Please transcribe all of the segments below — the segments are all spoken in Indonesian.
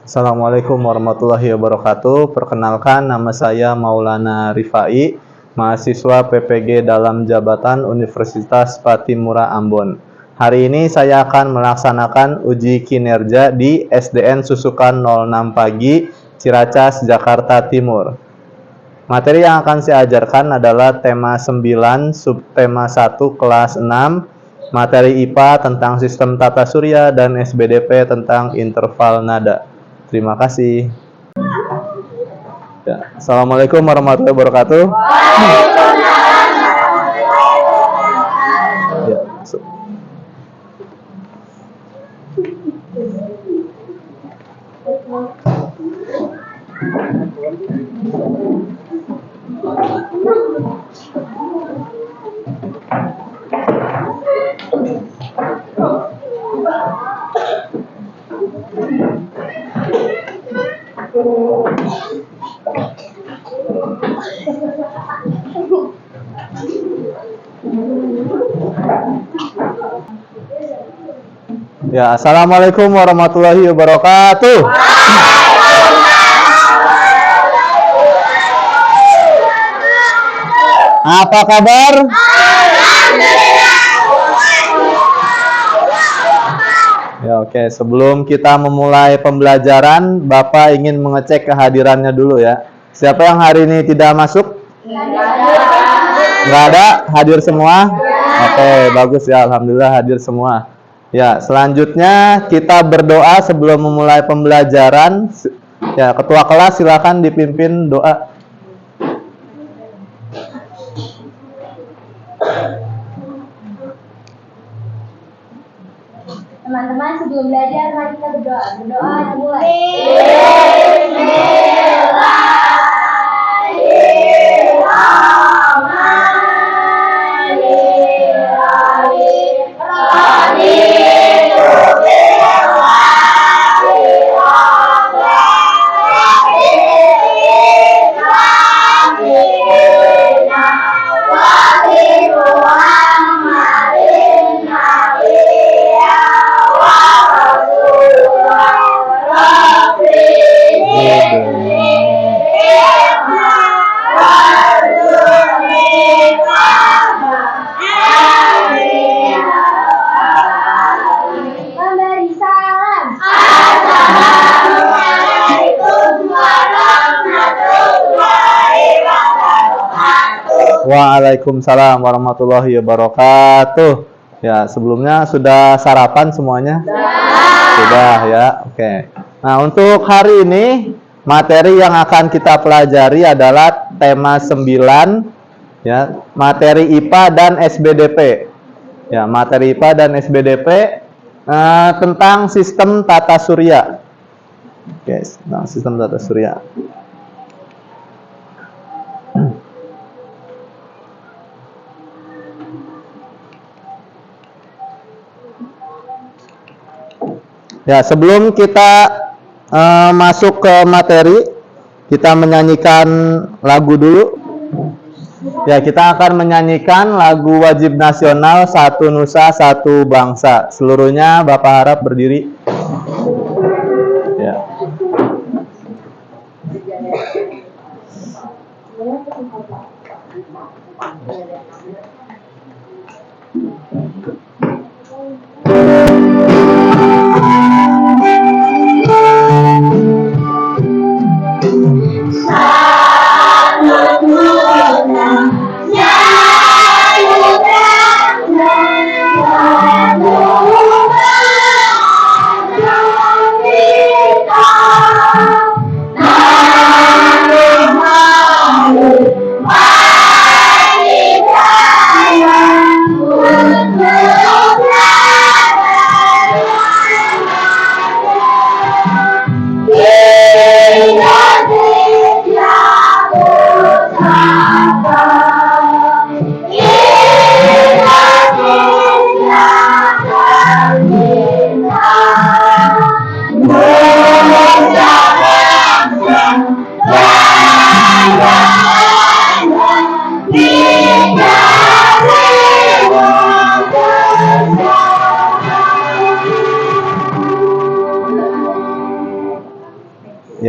Assalamualaikum warahmatullahi wabarakatuh. Perkenalkan, nama saya Maulana Rifai, mahasiswa PPG dalam jabatan Universitas Patimura Ambon. Hari ini saya akan melaksanakan uji kinerja di SDN Susukan 06 Pagi, Ciracas, Jakarta Timur. Materi yang akan saya ajarkan adalah tema 9, subtema 1, kelas 6, materi IPA tentang sistem tata surya, dan SBDP tentang interval nada. Terima kasih. Ya. Assalamualaikum warahmatullahi wabarakatuh. Ya. Ya, assalamualaikum warahmatullahi wabarakatuh. Apa kabar? Ya, oke. Sebelum kita memulai pembelajaran, Bapak ingin mengecek kehadirannya dulu ya. Siapa yang hari ini tidak masuk? Nggak ada? Hadir semua? Oke, bagus ya. Alhamdulillah hadir semua. Ya, selanjutnya kita berdoa sebelum memulai pembelajaran. Ya, ketua kelas silakan dipimpin doa. Teman-teman, sebelum belajar mari kita berdoa. Berdoa dimulai. Waalaikumsalam warahmatullahi wabarakatuh. Ya, sebelumnya sudah sarapan semuanya? Sudah ya, oke. Nah, untuk hari ini materi yang akan kita pelajari adalah tema 9 ya, materi IPA dan SBDP. Ya, materi IPA dan SBDP tentang sistem tata surya. Oke, tentang sistem tata surya. Ya, sebelum kita masuk ke materi, kita menyanyikan lagu dulu. Ya, kita akan menyanyikan lagu wajib nasional Satu Nusa Satu Bangsa. Seluruhnya Bapak harap berdiri. Ya.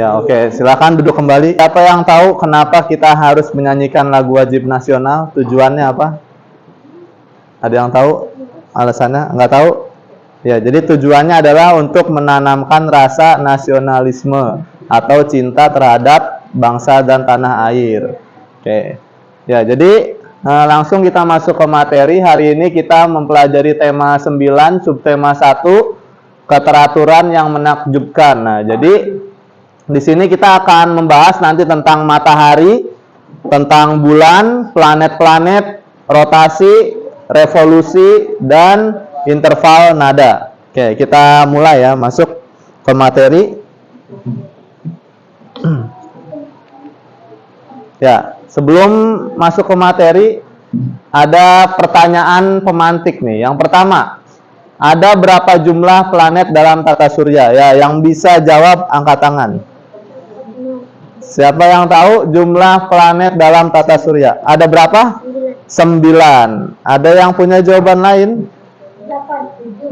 Ya, oke. Silakan duduk kembali. Siapa yang tahu kenapa kita harus menyanyikan lagu wajib nasional? Tujuannya apa? Ada yang tahu alasannya? Nggak tahu? Ya, jadi tujuannya adalah untuk menanamkan rasa nasionalisme atau cinta terhadap bangsa dan tanah air. Oke. Ya, jadi langsung kita masuk ke materi. Hari ini kita mempelajari tema 9, subtema 1, keteraturan yang menakjubkan. Nah, jadi di sini kita akan membahas nanti tentang matahari, tentang bulan, planet-planet, rotasi, revolusi, dan interval nada. Oke, kita mulai ya, masuk ke materi. Ya, sebelum masuk ke materi, ada pertanyaan pemantik nih. Yang pertama, ada berapa jumlah planet dalam tata surya? Ya, yang bisa jawab angkat tangan. Siapa yang tahu jumlah planet dalam tata surya? Ada berapa? 9. Ada yang punya jawaban lain?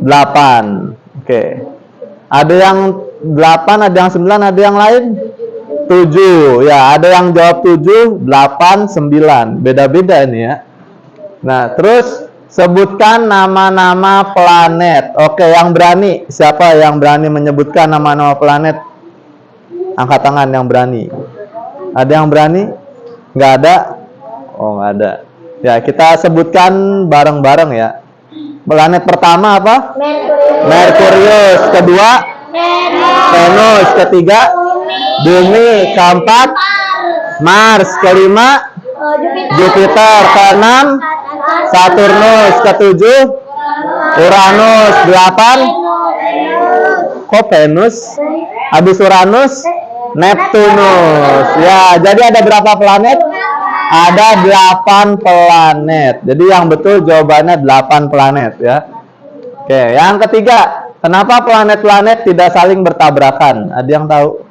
8. Oke. Ada yang 8, ada yang 9, ada yang lain? 7. Ya, ada yang jawab 7, 8, 9. Beda-beda ini ya. Nah, terus sebutkan nama-nama planet. Oke, yang berani. Siapa yang berani menyebutkan nama-nama planet? Angkat tangan yang berani. Ada yang berani? Nggak ada? Oh, nggak ada. Ya, kita sebutkan bareng-bareng ya. Planet pertama apa? Merkurius. Kedua? Venus. Ketiga? Bumi. Keempat? Mars. Kelima? Jupiter. Keenam? Saturnus. Ketujuh? Uranus. 8? Kok Venus? Habis Uranus? Neptunus. Ya, jadi ada berapa planet? Ada 8 planet. Jadi yang betul jawabannya 8 planet ya. Oke, yang ketiga, kenapa planet-planet tidak saling bertabrakan? Ada yang tahu?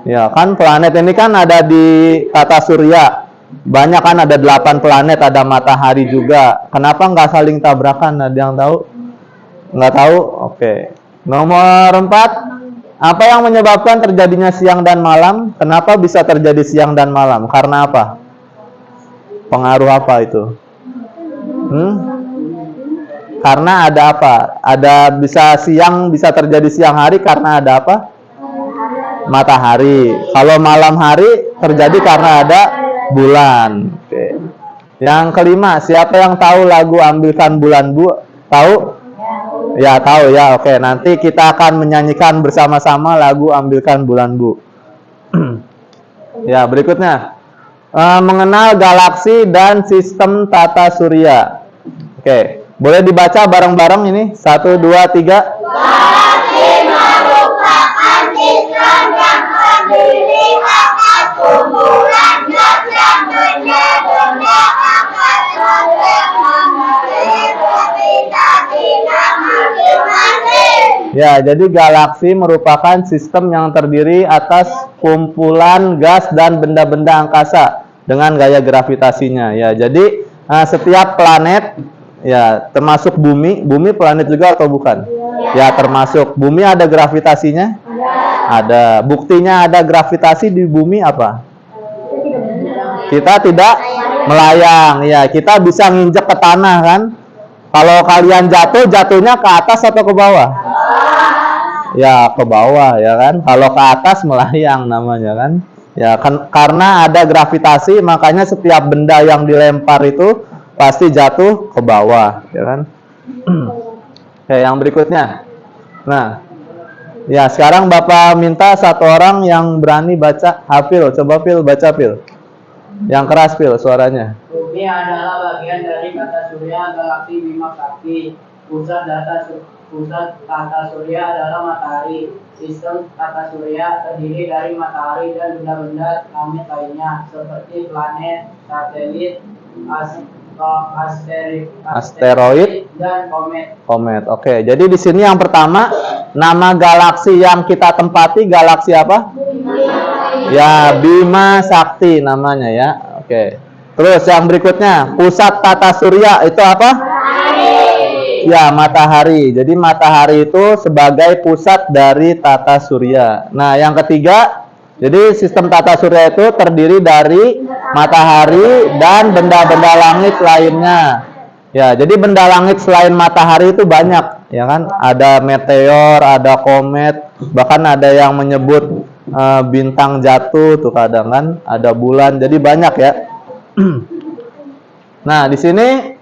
Ya, kan planet ini kan ada di tata surya. Banyak kan, ada 8 planet, ada matahari juga. Kenapa nggak saling tabrakan? Ada yang tahu? Nggak tahu? Oke. Nomor 4, apa yang menyebabkan terjadinya siang dan malam? Kenapa bisa terjadi siang dan malam? Karena apa? Pengaruh apa itu? Karena ada apa? Ada bisa siang, bisa terjadi siang hari karena ada apa? Matahari. Kalau malam hari terjadi karena ada bulan. Oke. Yang kelima, siapa yang tahu lagu Ambilkan Bulan Bu? Tahu? Ya, tahu ya. Oke, nanti kita akan menyanyikan bersama-sama lagu Ambilkan Bulan Bu. Ya, berikutnya. Mengenal galaksi dan sistem tata surya. Oke, boleh dibaca bareng-bareng ini. 1, 2, 3. Galaksi merupakan sistem yang terdiri atas kumpulan gas yang benda-benda angkasa yang memiliki gravitasi yang masing-masing. Ya, jadi galaksi merupakan sistem yang terdiri atas kumpulan gas dan benda-benda angkasa dengan gaya gravitasinya. Ya, jadi setiap planet, ya termasuk bumi, bumi planet juga atau bukan? Ya, termasuk. Bumi ada gravitasinya? Ada. Buktinya ada gravitasi di bumi apa? Kita tidak melayang. Ya, kita bisa nginjek ke tanah kan? Kalau kalian jatuh, jatuhnya ke atas atau ke bawah? Ya, ke bawah ya kan. Kalau ke atas melayang namanya kan. Ya kan, karena ada gravitasi, makanya setiap benda yang dilempar itu pasti jatuh ke bawah, ya kan. Oke, yang berikutnya. Nah, ya sekarang Bapak minta satu orang yang berani baca. Hafil, coba Pil, baca Pil. Yang keras Pil suaranya. Bumi adalah bagian dari tata surya galaksi Bima Sakti. Pusat tata surya adalah matahari. Sistem tata surya terdiri dari matahari dan benda-benda langit lainnya seperti planet, satelit, asteroid, dan komet. Oke, jadi di sini yang pertama, nama galaksi yang kita tempati galaksi apa? Ya, Bima Sakti namanya ya. Oke. Terus yang berikutnya, pusat tata surya itu apa? Ya, matahari. Jadi matahari itu sebagai pusat dari tata surya. Nah, yang ketiga, Jadi sistem tata surya itu terdiri dari matahari dan benda-benda langit lainnya. Ya, jadi benda langit selain matahari itu banyak, ya kan? Ada meteor, ada komet, bahkan ada yang menyebut bintang jatuh tuh kadang kan, ada bulan. Jadi banyak ya. Nah, di sini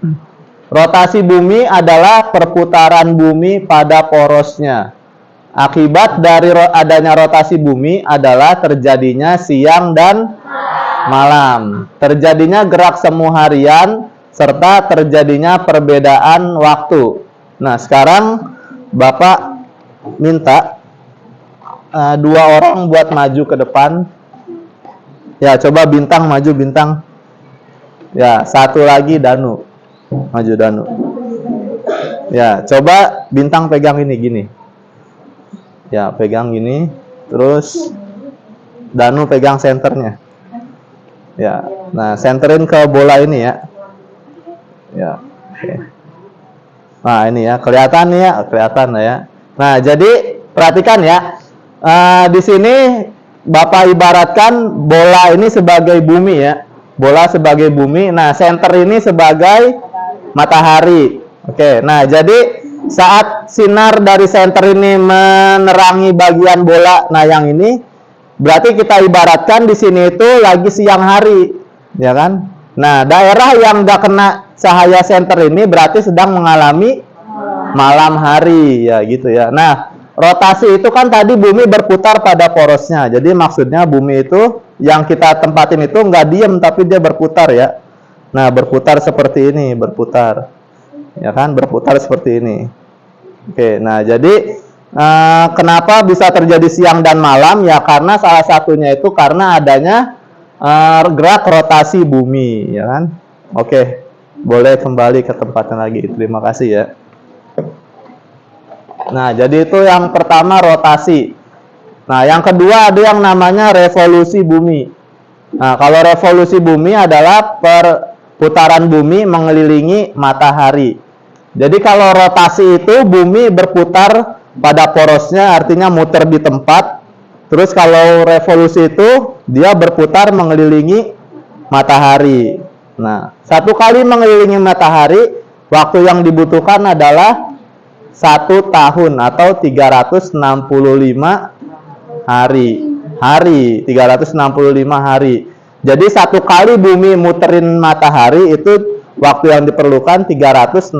rotasi bumi adalah perputaran bumi pada porosnya. Akibat dari adanya rotasi bumi adalah terjadinya siang dan malam, terjadinya gerak semu harian, serta terjadinya perbedaan waktu. Nah, sekarang Bapak minta 2 orang buat maju ke depan. Ya, coba Bintang maju, Bintang. Ya, 1 lagi Danu. Maju Danu. Ya, coba Bintang pegang ini gini. Ya, pegang gini, terus Danu pegang senternya. Ya, nah senterin ke bola ini ya. Ya, oke. Nah ini ya, kelihatan nih ya, kelihatan ya. Nah jadi perhatikan ya, di sini Bapak ibaratkan bola ini sebagai bumi ya, bola sebagai bumi. Nah senter ini sebagai matahari. Oke, nah jadi saat sinar dari senter ini menerangi bagian bola, nah yang ini berarti kita ibaratkan di sini itu lagi siang hari, ya kan? Nah, daerah yang nggak kena cahaya senter ini berarti sedang mengalami malam hari, ya gitu ya. Nah, rotasi itu kan tadi bumi berputar pada porosnya. Jadi maksudnya bumi itu yang kita tempatin itu nggak diem tapi dia berputar ya. Nah, berputar seperti ini, berputar. Ya kan, berputar seperti ini. Oke, nah jadi kenapa bisa terjadi siang dan malam? Ya karena salah satunya itu karena adanya gerak rotasi bumi, ya kan? Oke, boleh kembali ke tempatnya lagi. Terima kasih ya. Nah, jadi itu yang pertama rotasi. Nah, yang kedua ada yang namanya revolusi bumi. Nah, kalau revolusi bumi adalah perputaran bumi mengelilingi matahari. Jadi kalau rotasi itu bumi berputar pada porosnya, artinya muter di tempat. Terus kalau revolusi itu dia berputar mengelilingi matahari. Nah, 1 kali mengelilingi matahari, waktu yang dibutuhkan adalah 1 tahun atau 365 hari. 365 hari. Jadi 1 kali bumi muterin matahari itu waktu yang diperlukan 365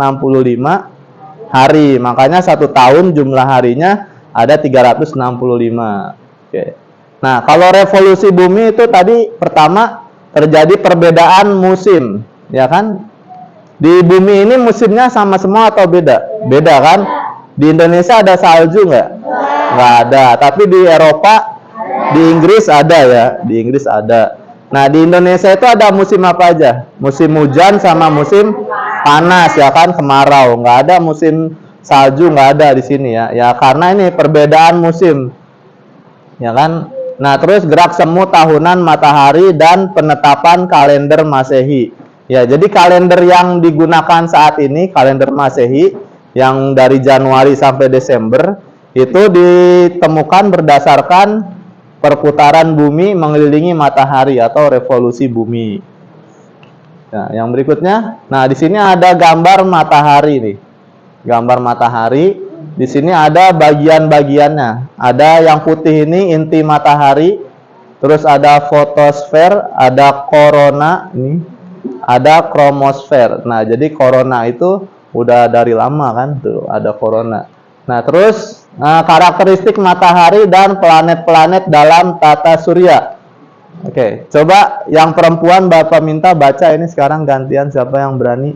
hari. Makanya 1 tahun jumlah harinya ada 365. Oke. Nah, kalau revolusi bumi itu tadi pertama terjadi perbedaan musim, ya kan? Di bumi ini musimnya sama semua atau beda? Beda kan? Di Indonesia ada salju nggak? Nggak ada. Tapi di Eropa, di Inggris ada ya. Di Inggris ada. Nah, di Indonesia itu ada musim apa aja? Musim hujan sama musim panas, ya kan? Kemarau. Nggak ada musim salju, nggak ada di sini ya. Ya, karena ini perbedaan musim. Ya kan? Nah, terus gerak semu tahunan matahari dan penetapan kalender Masehi. Ya, jadi kalender yang digunakan saat ini, kalender Masehi, yang dari Januari sampai Desember, itu ditemukan berdasarkan perputaran bumi mengelilingi matahari atau revolusi bumi. Nah, yang berikutnya, nah di sini ada gambar matahari nih, gambar matahari. Di sini ada bagian-bagiannya. Ada yang putih ini inti matahari, terus ada fotosfer, ada korona, ini ada kromosfer. Nah, jadi korona itu udah dari lama kan, tuh ada korona. Nah, terus karakteristik matahari dan planet-planet dalam tata surya. Oke, coba yang perempuan Bapak minta baca ini sekarang gantian, siapa yang berani?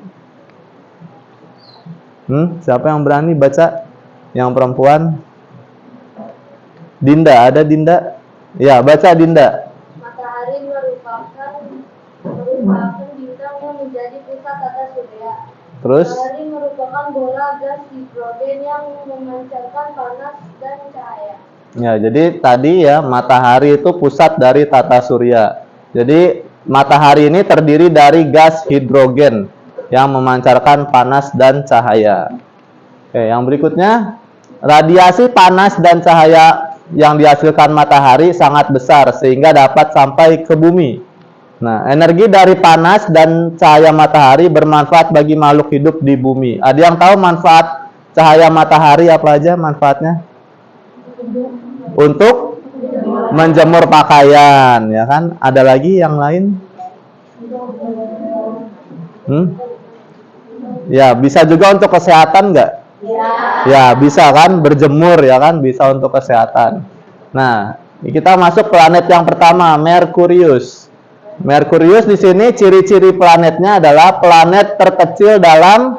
Siapa yang berani baca? Yang perempuan? Dinda, ada Dinda? Ya, baca Dinda. Matahari merupakan bintang yang menjadi pusat tata surya. Terus? Matahari merupakan bola gas hidrogen yang memancarkan panas dan cahaya. Ya, jadi tadi ya matahari itu pusat dari tata surya. Jadi matahari ini terdiri dari gas hidrogen yang memancarkan panas dan cahaya. Oke, yang berikutnya radiasi panas dan cahaya yang dihasilkan matahari sangat besar sehingga dapat sampai ke bumi. Nah, energi dari panas dan cahaya matahari bermanfaat bagi makhluk hidup di bumi. Ada yang tahu manfaat cahaya matahari apa aja manfaatnya? Untuk menjemur pakaian, ya kan? Ada lagi yang lain? Ya, bisa juga untuk kesehatan nggak? Ya, bisa kan? Berjemur, ya kan? Bisa untuk kesehatan. Nah, kita masuk planet yang pertama, Merkurius. Merkurius di sini ciri-ciri planetnya adalah planet terkecil dalam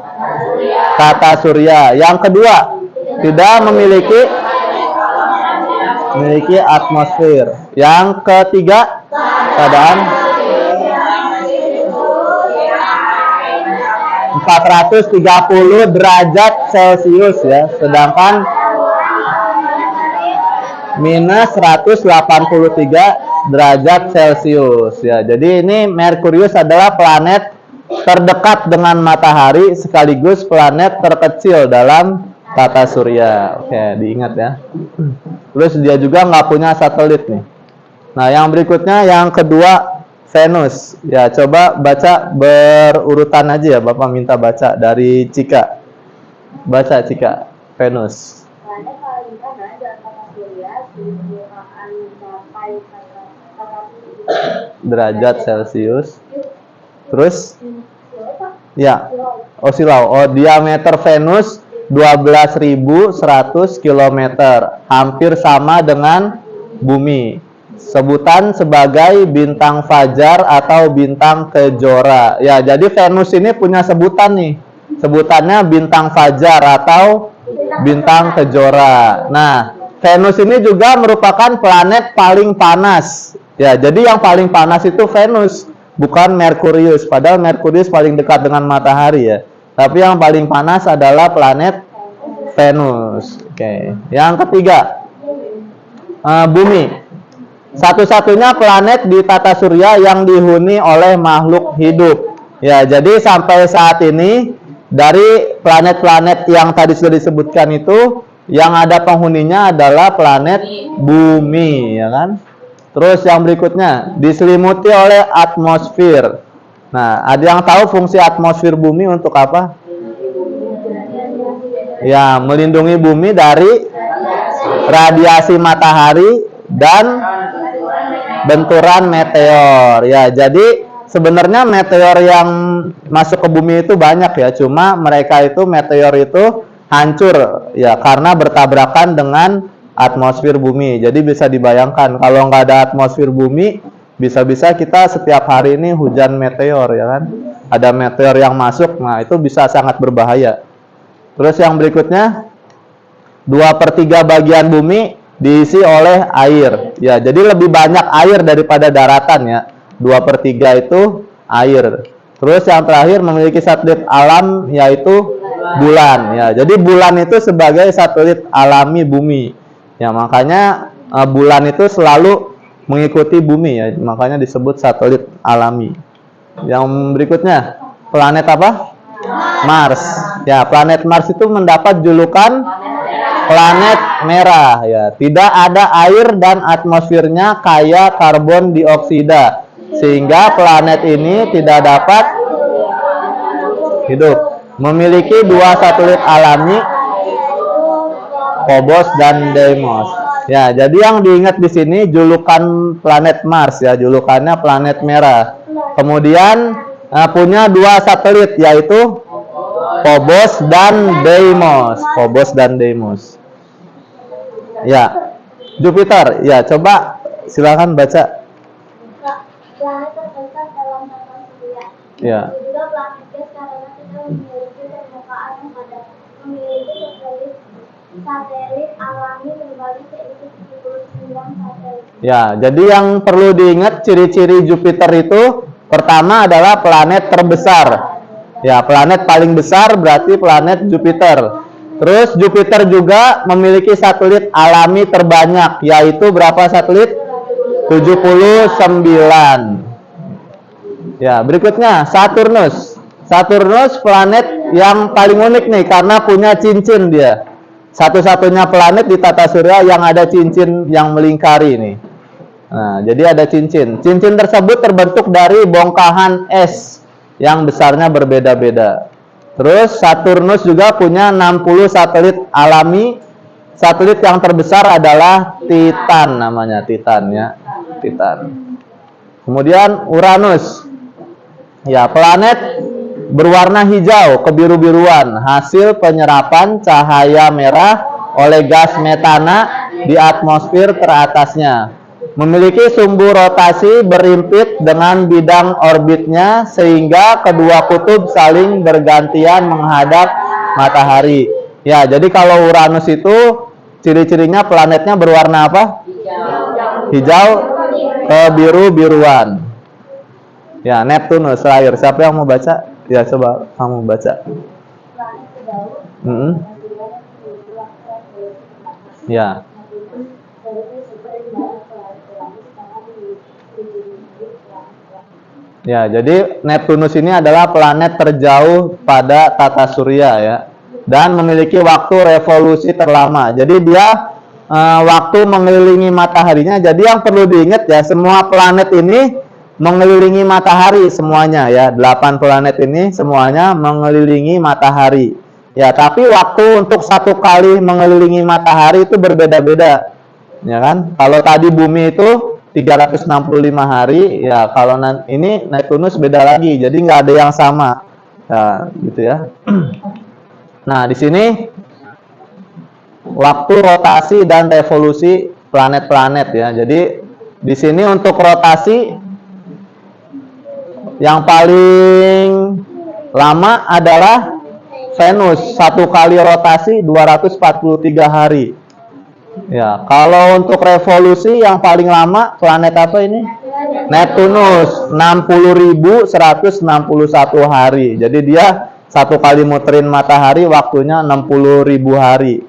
tata surya. Yang kedua, tidak memiliki atmosfer. Yang ketiga, keadaan 430 derajat Celcius ya, sedangkan minus 183 derajat Celcius ya. Jadi ini Merkurius adalah planet terdekat dengan matahari sekaligus planet terkecil dalam tata surya. Oke, diingat ya. Terus dia juga nggak punya satelit nih. Nah, yang berikutnya yang kedua Venus. Ya, coba baca berurutan aja ya. Bapak minta baca dari Cika. Baca Cika, Venus. Planet paling panas dalam tata surya kedudukan mencapai 400 derajat Celcius. Terus? Silau. Ya. Oh, silau. Oh, diameter Venus 12.100 km. Hampir sama dengan bumi. Sebutan sebagai bintang fajar atau bintang kejora. Ya, jadi Venus ini punya sebutan nih. Sebutannya bintang fajar atau bintang kejora. Nah, Venus ini juga merupakan planet paling panas. Ya, jadi yang paling panas itu Venus, bukan Merkurius. Padahal Merkurius paling dekat dengan matahari ya. Tapi yang paling panas adalah planet Venus. Oke. Yang ketiga, Bumi. Satu-satunya planet di tata surya yang dihuni oleh makhluk hidup. Ya, jadi sampai saat ini dari planet-planet yang tadi sudah disebutkan itu, yang ada penghuninya adalah planet Bumi, ya kan? Terus yang berikutnya, diselimuti oleh atmosfer. Nah, ada yang tahu fungsi atmosfer Bumi untuk apa? Ya, melindungi Bumi dari radiasi matahari dan benturan meteor. Ya, jadi sebenarnya meteor yang masuk ke bumi itu banyak ya, cuma mereka itu meteor itu hancur ya karena bertabrakan dengan atmosfer bumi. Jadi bisa dibayangkan kalau nggak ada atmosfer bumi, bisa-bisa kita setiap hari ini hujan meteor ya kan. Ada meteor yang masuk, nah itu bisa sangat berbahaya. Terus yang berikutnya, 2/3 bagian bumi diisi oleh air. Ya, jadi lebih banyak air daripada daratan ya. 2/3 itu air. Terus yang terakhir memiliki satelit alam yaitu bulan. Ya, jadi bulan itu sebagai satelit alami bumi. Ya, makanya bulan itu selalu mengikuti bumi ya. Makanya disebut satelit alami. Yang berikutnya, planet apa? Mars. Ya, planet Mars itu mendapat julukan planet merah ya. Tidak ada air dan atmosfernya kaya karbon dioksida sehingga planet ini tidak dapat hidup. Memiliki 2 satelit alami, Phobos dan Deimos. Ya, jadi yang diingat di sini julukan planet Mars ya, julukannya planet merah. Kemudian punya 2 satelit yaitu Phobos dan Deimos. Phobos dan Deimos. Ya, Jupiter. Ya, coba silakan baca. Planet terbesar dalam tata surya. Ya. Juga planet gas karena tidak memiliki permukaan yang padat. Memiliki satelit alami berbalik yaitu 79 satelit. Ya, jadi yang perlu diingat ciri-ciri Jupiter itu pertama adalah planet terbesar. Ya, planet paling besar berarti planet Jupiter. Terus Jupiter juga memiliki satelit alami terbanyak, yaitu berapa satelit? 79. Ya, berikutnya Saturnus. Saturnus planet yang paling unik nih karena punya cincin dia. satu-satunya planet di tata surya yang ada cincin yang melingkari nih. Nah, jadi ada cincin. Cincin tersebut terbentuk dari bongkahan es yang besarnya berbeda-beda. Terus Saturnus juga punya 60 satelit alami. Satelit yang terbesar adalah Titan, namanya Titan ya. Titan. Kemudian Uranus. Ya, planet berwarna hijau kebiru-biruan, hasil penyerapan cahaya merah oleh gas metana di atmosfer teratasnya. Memiliki sumbu rotasi berimpit dengan bidang orbitnya sehingga kedua kutub saling bergantian menghadap matahari. Ya, jadi kalau Uranus itu ciri-cirinya planetnya berwarna apa? Hijau kebiru-biruan. Ya, Neptunus terakhir. Siapa yang mau baca? Ya, coba kamu baca. Ya. Ya, jadi Neptunus ini adalah planet terjauh pada tata surya ya, dan memiliki waktu revolusi terlama. Jadi dia waktu mengelilingi mataharinya. Jadi yang perlu diingat ya, semua planet ini mengelilingi matahari semuanya ya. 8 planet ini semuanya mengelilingi matahari. Ya, tapi waktu untuk satu kali mengelilingi matahari itu berbeda-beda. Ya kan? Kalau tadi bumi itu 365 hari, ya kalau ini Neptunus beda lagi. Jadi nggak ada yang sama. Ya, gitu ya. Nah, di sini waktu rotasi dan revolusi planet-planet ya. Jadi di sini untuk rotasi yang paling lama adalah Venus, satu kali rotasi 243 hari. Ya, kalau untuk revolusi yang paling lama planet apa ini? Neptunus, 60.161 hari. Jadi dia satu kali muterin matahari waktunya 60.000 hari.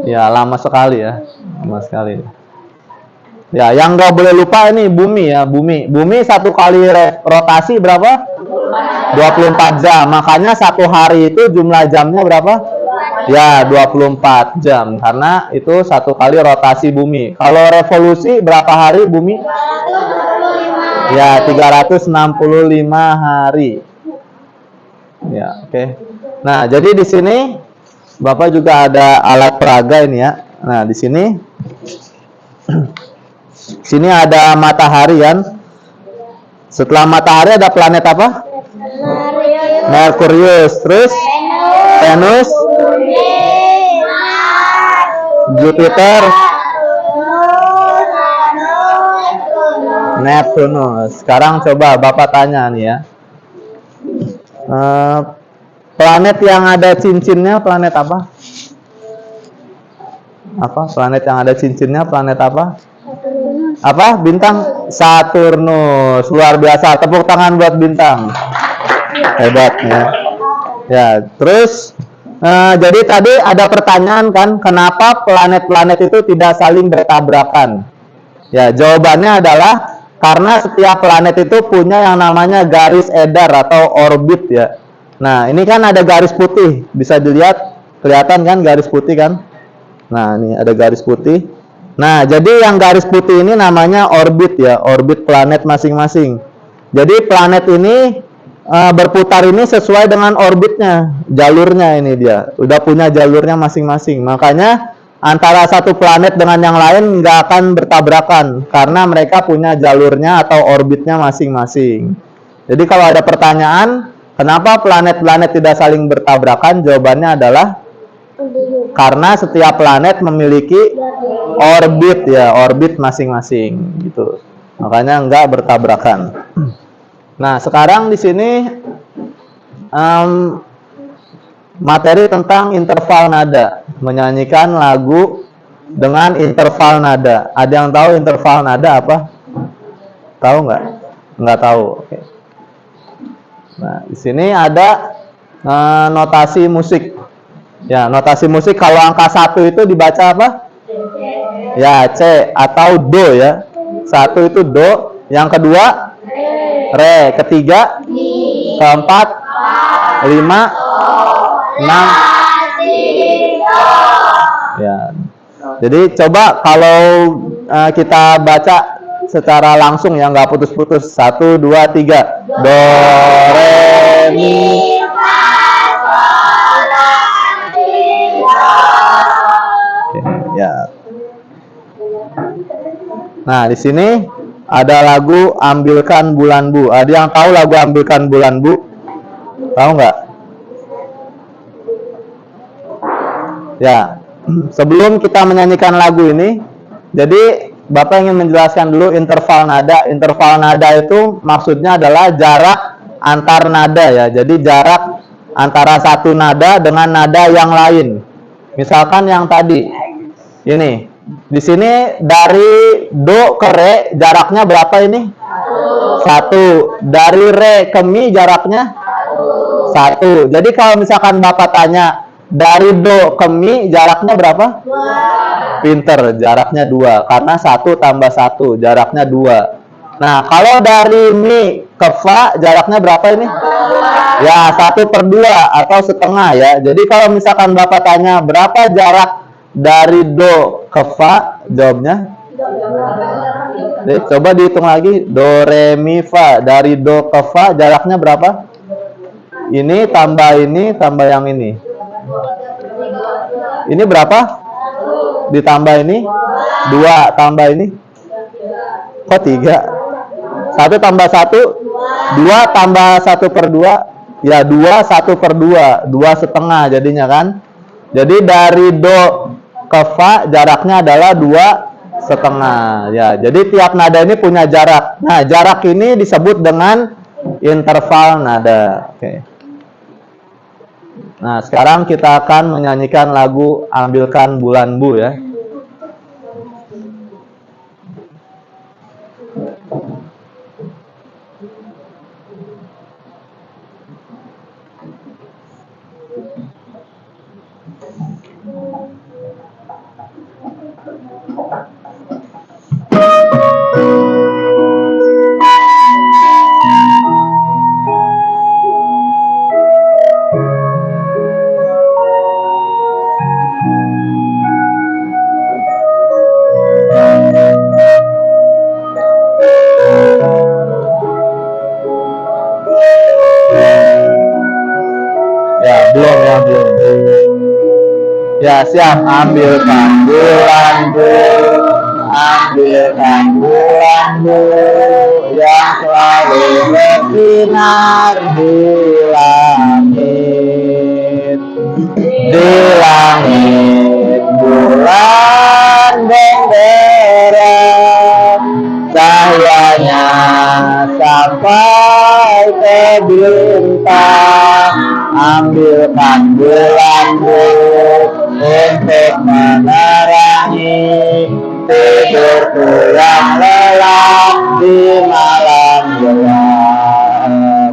Ya, lama sekali ya. Lama sekali. Ya, yang nggak boleh lupa ini bumi ya, bumi. Bumi satu kali rotasi berapa? 24 jam. Makanya satu hari itu jumlah jamnya berapa? Ya, 24 jam. Karena itu satu kali rotasi bumi. Kalau revolusi berapa hari bumi? Ya, 365 hari. Ya, oke. Nah, jadi di sini Bapak juga ada alat peraga ini ya. Nah, di sini sini ada matahari kan. Setelah matahari ada planet apa? Merkurius. Terus Venus, Jupiter, Neptunus. Sekarang coba Bapak tanya nih ya. Planet yang ada cincinnya planet apa? Apa? Planet yang ada cincinnya planet apa? Apa? Bintang Saturnus. Luar biasa. Tepuk tangan buat bintang. Hebat ya. Ya, terus jadi tadi ada pertanyaan kan, kenapa planet-planet itu tidak saling bertabrakan? Ya, jawabannya adalah karena setiap planet itu punya yang namanya garis edar atau orbit ya. Nah, ini kan ada garis putih, bisa dilihat, kelihatan kan garis putih kan? Nah, ini ada garis putih. Nah, jadi yang garis putih ini namanya orbit ya, orbit planet masing-masing. Jadi planet ini berputar ini sesuai dengan orbitnya, jalurnya ini dia. Udah punya jalurnya masing-masing. Makanya antara satu planet dengan yang lain nggak akan bertabrakan karena mereka punya jalurnya atau orbitnya masing-masing. Jadi kalau ada pertanyaan, kenapa planet-planet tidak saling bertabrakan? Jawabannya adalah karena setiap planet memiliki orbit ya, orbit masing-masing gitu. Makanya nggak bertabrakan. Nah, sekarang di sini materi tentang interval nada, menyanyikan lagu dengan interval nada. Ada yang tahu interval nada apa? Tahu nggak? Nggak tahu. Oke. Nah, di sini ada notasi musik. Ya, notasi musik kalau angka 1 itu dibaca apa? Ya, C atau do ya. 1 itu do, yang kedua re, ketiga keempat 5 6 Ya. Jadi coba kalau kita baca secara langsung ya, nggak putus-putus. 1, 2, 3. Do, re, mi. Oke, ya. Nah, di sini ada lagu Ambilkan Bulan Bu. Ada yang tahu lagu Ambilkan Bulan Bu? Tahu nggak? Ya, sebelum kita menyanyikan lagu ini, jadi Bapak ingin menjelaskan dulu interval nada. Interval nada itu maksudnya adalah jarak antar nada ya. Jadi jarak antara satu nada dengan nada yang lain. Misalkan yang tadi, ini. Di sini dari do ke re jaraknya berapa ini? 1. Dari re ke mi jaraknya 1. Jadi kalau misalkan Bapak tanya dari do ke mi jaraknya berapa? 2. Pinter, jaraknya 2 karena 1 tambah 1 jaraknya 2. Nah, kalau dari mi ke fa jaraknya berapa ini? Ya, 1/2 atau setengah ya. Jadi kalau misalkan Bapak tanya berapa jarak dari do ke fa, jawabnya? Jadi, coba dihitung lagi. Do, re, mi, fa. Dari do ke fa jaraknya berapa? Ini tambah yang ini. Ini berapa? Ditambah ini? 2 tambah ini? Kok 3? 1 tambah 1? 2 tambah 1/2? Ya 2 1/2. 2,5 jadinya kan? Jadi dari do ke fa jaraknya adalah 2,5. Ya, jadi tiap nada ini punya jarak. Nah, jarak ini disebut dengan interval nada. Oke. Nah, sekarang kita akan menyanyikan lagu Ambilkan Bulan Bu ya. Ya, siap. Ambilkan bulan Bu, ambilkan bulan Bu, yang selalu bersinar di langit. Di langit bulan benderang, cahayanya sampai ke bintang. Ambilkan bulan Bu untuk menerangi tidurku yang lelap di malam gelap.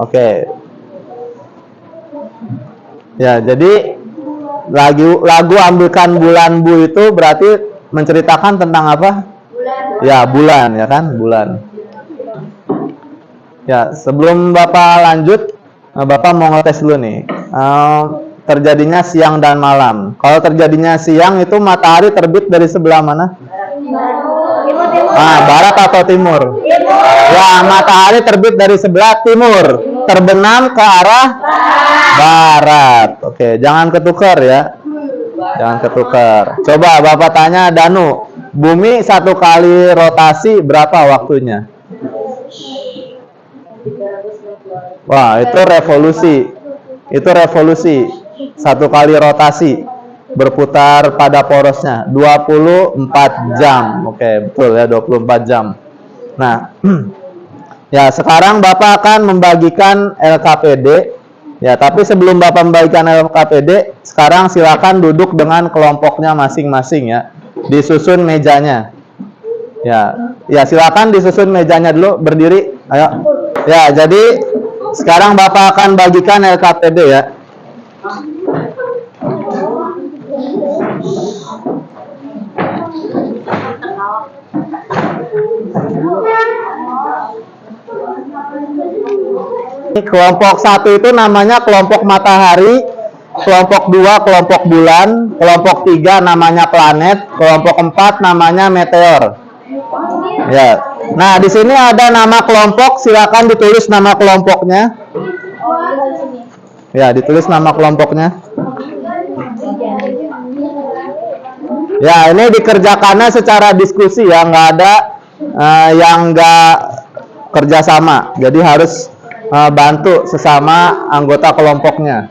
Oke. Ya, jadi lagu Ambilkan Bulan Bu itu berarti menceritakan tentang apa? Bulan. Ya, bulan ya kan, bulan. Ya, sebelum Bapak lanjut, Bapak mau ngetes dulu nih. Terjadinya siang dan malam. Kalau terjadinya siang itu matahari terbit dari sebelah mana? Barat atau timur? Ya, matahari terbit dari sebelah timur. Terbenam ke arah barat. Oke, jangan ketukar ya. Jangan ketukar. Coba Bapak tanya Danu, bumi 1 kali rotasi berapa waktunya? Wah, itu revolusi. Itu revolusi. 1 kali rotasi berputar pada porosnya 24 jam. Oke, betul ya, 24 jam. Nah, ya sekarang Bapak akan membagikan LKPD. Ya, tapi sebelum Bapak membagikan LKPD, sekarang silakan duduk dengan kelompoknya masing-masing ya. Disusun mejanya. Ya silakan disusun mejanya dulu, berdiri. Ayo. Ya, jadi sekarang Bapak akan bagikan LKPD ya. Kelompok 1 itu namanya kelompok matahari kelompok 2 kelompok bulan, kelompok 3 namanya planet, kelompok 4 namanya meteor. Ya. Nah, di sini ada nama kelompok, silakan ditulis nama kelompoknya. Ya, ditulis nama kelompoknya. Ya, ini dikerjakannya secara diskusi ya, nggak ada yang nggak kerjasama. Jadi harus bantu sesama anggota kelompoknya.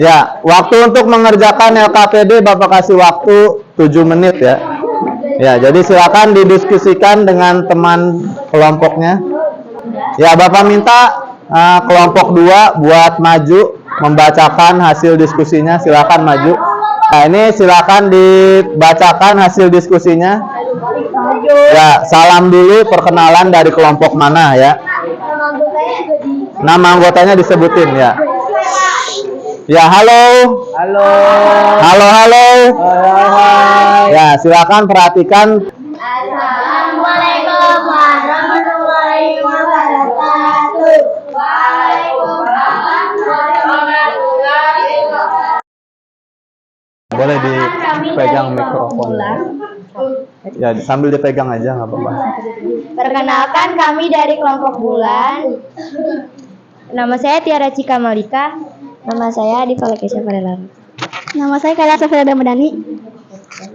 Ya, waktu untuk mengerjakan LKPD Bapak kasih waktu 7 menit ya. Ya, jadi silakan didiskusikan dengan teman kelompoknya. Ya, Bapak minta kelompok 2 buat maju membacakan hasil diskusinya, silakan maju. Nah, ini silakan dibacakan hasil diskusinya. Ya, salam dulu, perkenalan dari kelompok mana ya. Nama anggotanya disebutin ya. Ya, halo. Halo. Halo, halo. Hai. Ya, silakan perhatikan. Assalamualaikum warahmatullahi wabarakatuh. Waalaikumsalam warahmatullahi wabarakatuh. Boleh dipegang mikrofon. Ya, sambil dipegang aja nggak apa-apa. Perkenalkan, kami dari kelompok bulan. Nama saya Tiara Cika Malika. Nama saya Adi Palekesha Farelar. Nama saya Kala Safira Damadani.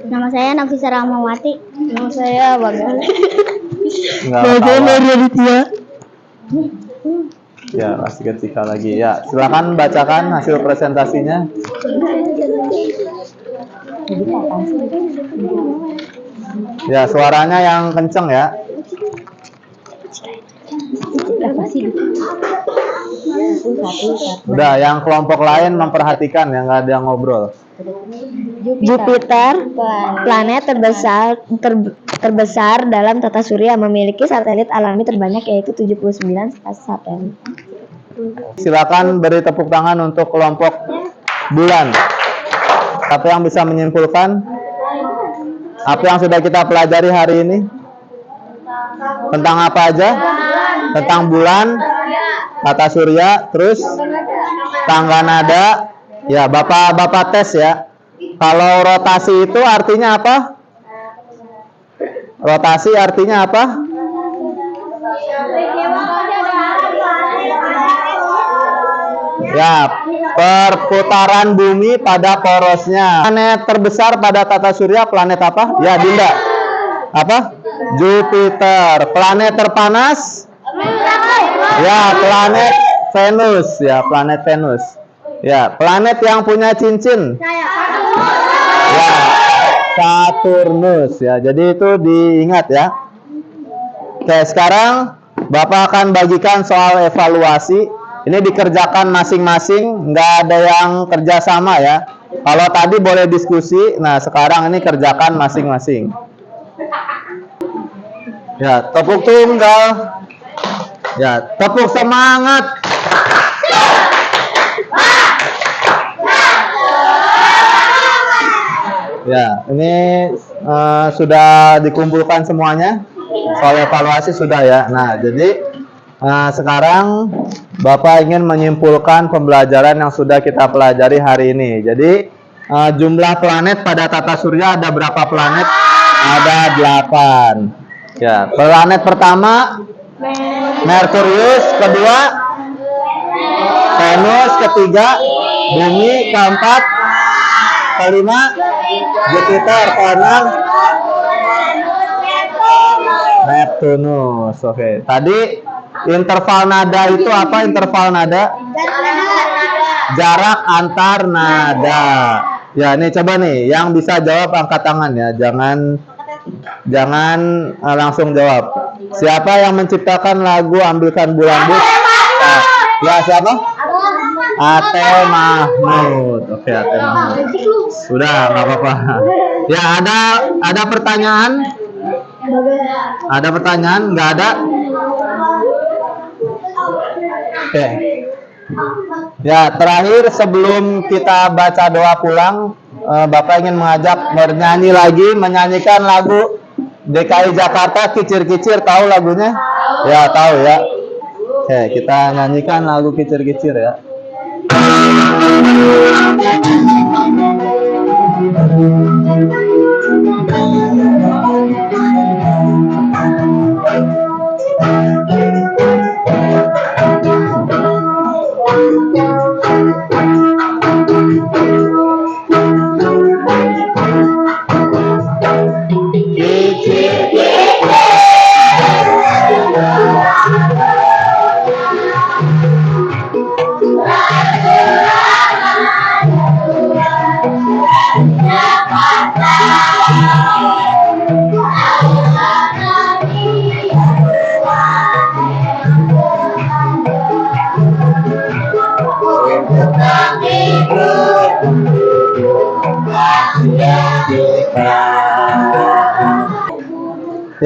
Nama saya Nafisa Rahmawati. Nama saya Bagal. Nggak apa-apa. Ya, kasih Cika lagi. Ya, silakan bacakan hasil presentasinya. Ya, suaranya yang kenceng ya. Udah, yang kelompok lain memperhatikan ya, nggak ada yang ngobrol. Jupiter, planet terbesar dalam tata surya, memiliki satelit alami terbanyak yaitu 79 satelit. Silakan beri tepuk tangan untuk kelompok bulan. Siapa yang bisa menyimpulkan apa yang sudah kita pelajari hari ini? Tentang apa aja? Tentang bulan, tata surya, terus tangga nada. Ya, Bapak tes ya. Kalau rotasi itu artinya apa? Rotasi artinya apa? Ya, perputaran bumi pada porosnya. Planet terbesar pada tata surya planet apa? Ya, Dinda. Apa? Jupiter. Planet terpanas? Ya, planet Venus. Ya, planet Venus. Ya, planet yang punya cincin? Ya, Saturnus. Ya, jadi itu diingat ya. Oke, sekarang Bapak akan bagikan soal evaluasi. Ini dikerjakan masing-masing, nggak ada yang kerjasama ya. Kalau tadi boleh diskusi, nah sekarang ini kerjakan masing-masing. Ya, tepuk tunggal. Ya, tepuk semangat. Ya, ini sudah dikumpulkan semuanya. Soal evaluasi sudah ya. Nah, jadi sekarang Bapak ingin menyimpulkan pembelajaran yang sudah kita pelajari hari ini. Jadi jumlah planet pada tata surya ada berapa planet? Ada 8. Ya, planet pertama Merkurius, kedua Venus, ketiga Bumi, keempat, kelima Jupiter, keenam Neptunus. Oke, tadi interval nada itu apa? Interval nada? Jarak antar nada. Ya, ini coba nih, yang bisa jawab angkat tangan ya. Jangan langsung jawab. Siapa yang menciptakan lagu Ambilkan Bulan Bus? Ya, siapa? Ate Mahmud. Oke, Ate Mahmud. Sudah, nggak apa-apa. Ya, ada pertanyaan? Ada pertanyaan? Nggak ada? Oke. Ya, terakhir sebelum kita baca doa pulang, Bapak ingin mengajak bernyanyi lagi, menyanyikan lagu DKI Jakarta Kicir-Kicir, tahu lagunya? Ya, tahu ya. Oke, kita nyanyikan lagu Kicir-Kicir ya.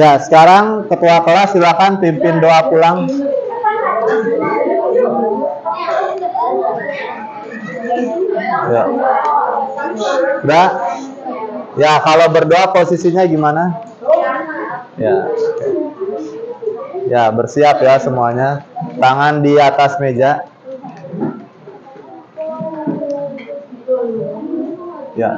Ya, sekarang ketua kelas silakan pimpin doa pulang. Ya. Udah? Ya, kalau berdoa posisinya gimana? Ya. Ya, bersiap ya semuanya. Tangan di atas meja. Ya.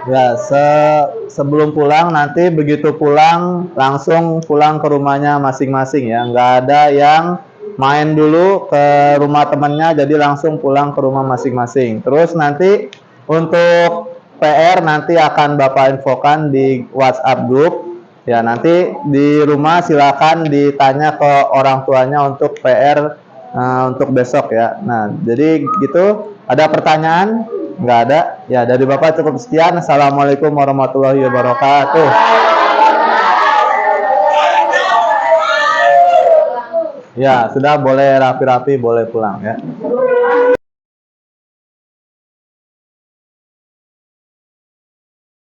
Ya, sebelum pulang nanti begitu pulang langsung pulang ke rumahnya masing-masing ya. Nggak ada yang main dulu ke rumah temannya, jadi langsung pulang ke rumah masing-masing. Terus nanti untuk PR nanti akan Bapak infokan di WhatsApp grup. Ya, nanti di rumah silakan ditanya ke orang tuanya untuk PR untuk besok ya. Nah, jadi gitu. Ada pertanyaan? Nggak ada? Ya, dari Bapak cukup sekian. Assalamualaikum warahmatullahi wabarakatuh. Ya, sudah boleh rapi-rapi, boleh pulang ya.